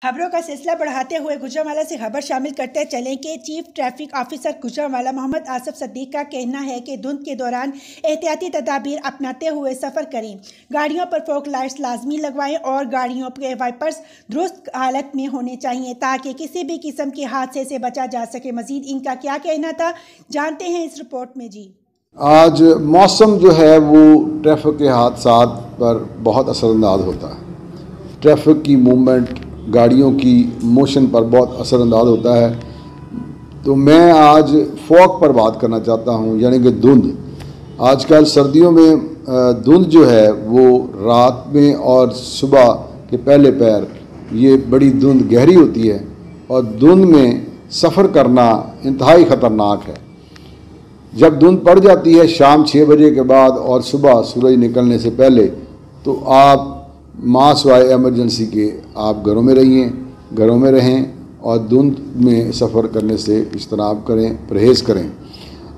खबरों का सिलसिला बढ़ाते हुए गुजरांवाला से खबर शामिल करते चलें कि chief traffic officer Gujranwala Mohammad Asif Siddique का कहना है कि धुंध के दौरान एहतियाती तदाबीर अपनाते हुए सफ़र करें, गाड़ियों पर फॉग लाइट्स लाजमी लगवाएं और गाड़ियों के वाइपर्स दुरुस्त हालत में होने चाहिए ताकि किसी भी किस्म के हादसे से बचा जा सके। मजीद इनका क्या कहना था, जानते हैं इस रिपोर्ट में जी। आज मौसम जो है वो ट्रैफिक के हादसात पर बहुत असरअंदाज होता है। ट्रैफिक की मूवमेंट, गाड़ियों की मोशन पर बहुत असरअंदाज होता है। तो मैं आज फॉग पर बात करना चाहता हूँ, यानी कि धुंध। आजकल सर्दियों में धुंध जो है वो रात में और सुबह के पहले पहर ये बड़ी धुंध गहरी होती है और धुंध में सफ़र करना इंतहाई ख़तरनाक है। जब धुंध पड़ जाती है शाम 6 बजे के बाद और सुबह सूरज निकलने से पहले, तो आप मासवाए एमरजेंसी के आप घरों में रहें और धुंध में सफ़र करने से इज्तनाब करें, परहेज़ करें।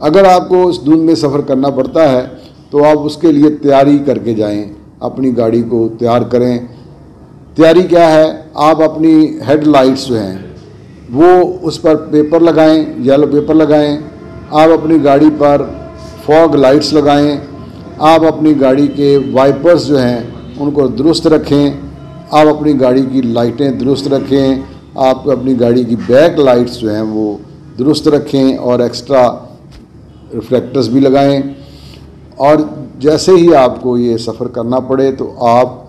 अगर आपको उस धुंध में सफ़र करना पड़ता है तो आप उसके लिए तैयारी करके जाएं, अपनी गाड़ी को तैयार करें। तैयारी क्या है, आप अपनी हेडलाइट्स जो हैं वो उस पर पेपर लगाएं, येलो पेपर लगाएं। आप अपनी गाड़ी पर फॉग लाइट्स लगाएं। आप अपनी गाड़ी के वाइपर्स जो हैं उनको दुरुस्त रखें। आप अपनी गाड़ी की लाइटें दुरुस्त रखें। आप अपनी गाड़ी की बैक लाइट्स जो हैं वो दुरुस्त रखें और एक्स्ट्रा रिफ्लेक्टर्स भी लगाएं। और जैसे ही आपको ये सफ़र करना पड़े तो आप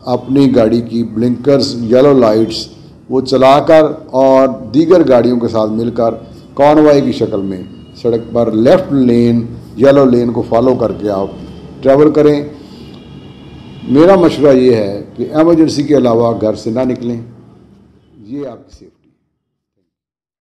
अपनी गाड़ी की ब्लिंकर्स, येलो लाइट्स वो चलाकर और दीगर गाड़ियों के साथ मिलकर कॉनवॉय की शक्ल में सड़क पर लेफ़्ट लेन, येलो लेन को फॉलो करके आप ट्रैवल करें। मेरा मशवरा ये है कि एमरजेंसी के अलावा घर से ना निकलें। ये आपकी सेफ्टी।